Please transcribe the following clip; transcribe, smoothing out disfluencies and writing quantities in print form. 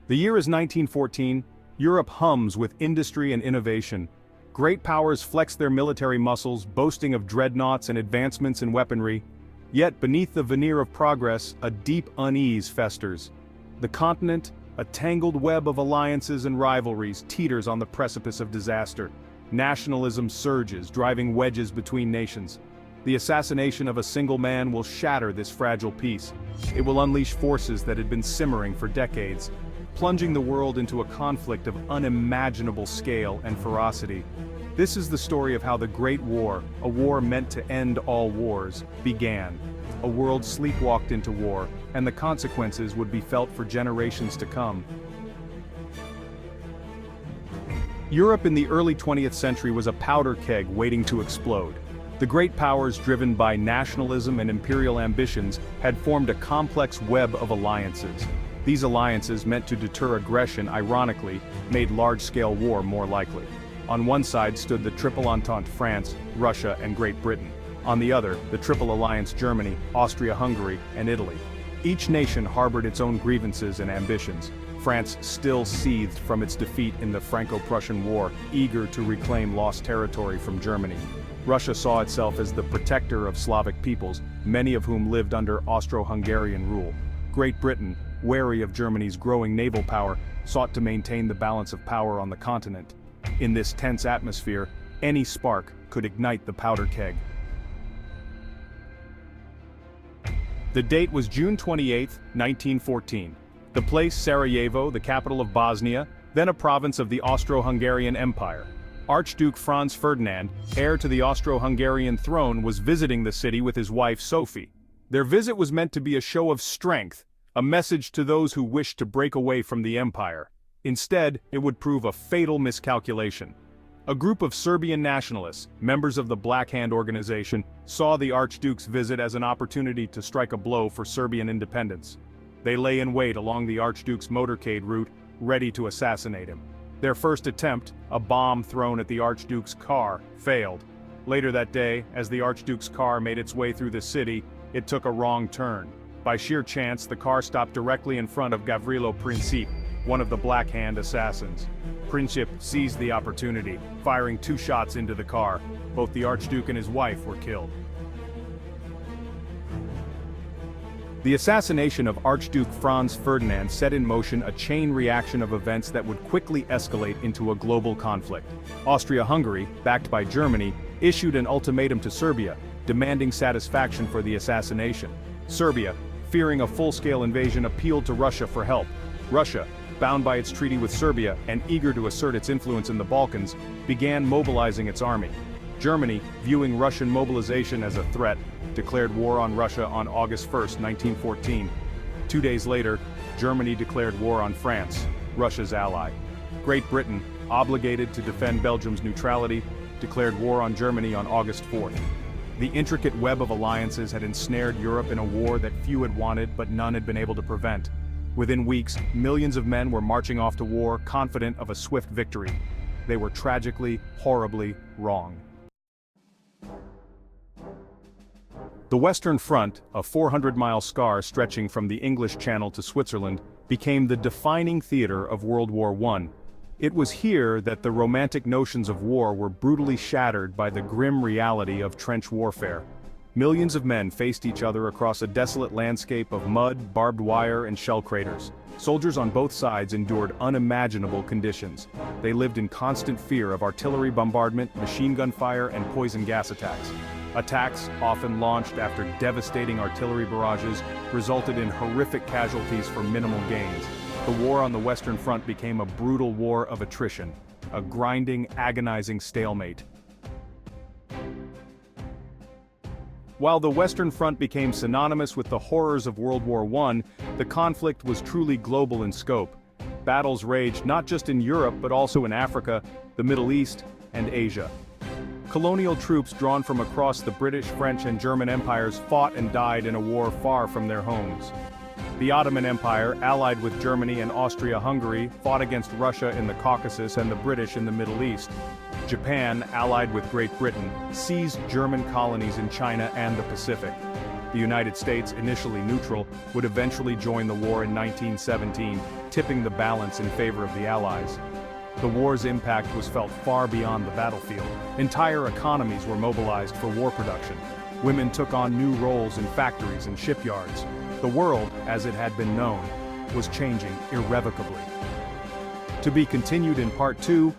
The year is 1914, Europe hums with industry and innovation. Great powers flex their military muscles, boasting of dreadnoughts and advancements in weaponry. Yet beneath the veneer of progress, a deep unease festers. The continent, a tangled web of alliances and rivalries, teeters on the precipice of disaster. Nationalism surges, driving wedges between nations. The assassination of a single man will shatter this fragile peace. It will unleash forces that had been simmering for decades, plunging the world into a conflict of unimaginable scale and ferocity. This is the story of how the Great War, a war meant to end all wars, began. A world sleepwalked into war, and the consequences would be felt for generations to come. Europe in the early 20th century was a powder keg waiting to explode. The great powers, driven by nationalism and imperial ambitions, had formed a complex web of alliances. These alliances, meant to deter aggression, ironically, made large-scale war more likely. On one side stood the Triple Entente: France, Russia, and Great Britain. On the other, the Triple Alliance: Germany, Austria-Hungary, and Italy. Each nation harbored its own grievances and ambitions. France still seethed from its defeat in the Franco-Prussian War, eager to reclaim lost territory from Germany. Russia saw itself as the protector of Slavic peoples, many of whom lived under Austro-Hungarian rule. Great Britain, wary of Germany's growing naval power, sought to maintain the balance of power on the continent. In this tense atmosphere, any spark could ignite the powder keg. The date was June 28, 1914. The place Sarajevo, the capital of Bosnia, then a province of the Austro-Hungarian Empire. Archduke Franz Ferdinand, heir to the Austro-Hungarian throne, was visiting the city with his wife Sophie. Their visit was meant to be a show of strength, a message to those who wished to break away from the empire. Instead, it would prove a fatal miscalculation. A group of Serbian nationalists, members of the Black Hand organization, saw the Archduke's visit as an opportunity to strike a blow for Serbian independence. They lay in wait along the Archduke's motorcade route, ready to assassinate him. Their first attempt, a bomb thrown at the Archduke's car, failed. Later that day, as the Archduke's car made its way through the city, it took a wrong turn. By sheer chance, the car stopped directly in front of Gavrilo Princip, one of the Black Hand assassins. Princip seized the opportunity, firing 2 shots into the car. Both the Archduke and his wife were killed. The assassination of Archduke Franz Ferdinand set in motion a chain reaction of events that would quickly escalate into a global conflict. Austria-Hungary, backed by Germany, issued an ultimatum to Serbia, demanding satisfaction for the assassination. Serbia, fearing a full-scale invasion, appealed to Russia for help. Russia, bound by its treaty with Serbia and eager to assert its influence in the Balkans, began mobilizing its army. Germany, viewing Russian mobilization as a threat, declared war on Russia on August 1, 1914. 2 days later, Germany declared war on France, Russia's ally. Great Britain, obligated to defend Belgium's neutrality, declared war on Germany on August 4. The intricate web of alliances had ensnared Europe in a war that few had wanted but none had been able to prevent. Within weeks, millions of men were marching off to war, confident of a swift victory. They were tragically, horribly wrong. The Western Front, a 400-mile scar stretching from the English Channel to Switzerland, became the defining theater of World War I. It was here that the romantic notions of war were brutally shattered by the grim reality of trench warfare. Millions of men faced each other across a desolate landscape of mud, barbed wire, and shell craters. Soldiers on both sides endured unimaginable conditions. They lived in constant fear of artillery bombardment, machine gun fire, and poison gas attacks. Attacks, often launched after devastating artillery barrages, resulted in horrific casualties for minimal gains. The war on the Western Front became a brutal war of attrition, a grinding, agonizing stalemate. While the Western Front became synonymous with the horrors of World War I, the conflict was truly global in scope. Battles raged not just in Europe but also in Africa, the Middle East, and Asia. Colonial troops drawn from across the British, French, and German empires fought and died in a war far from their homes. The Ottoman Empire, allied with Germany and Austria-Hungary, fought against Russia in the Caucasus and the British in the Middle East. Japan, allied with Great Britain, seized German colonies in China and the Pacific. The United States, initially neutral, would eventually join the war in 1917, tipping the balance in favor of the Allies. The war's impact was felt far beyond the battlefield. Entire economies were mobilized for war production. Women took on new roles in factories and shipyards. The world, as it had been known, was changing irrevocably. To be continued in Part 2,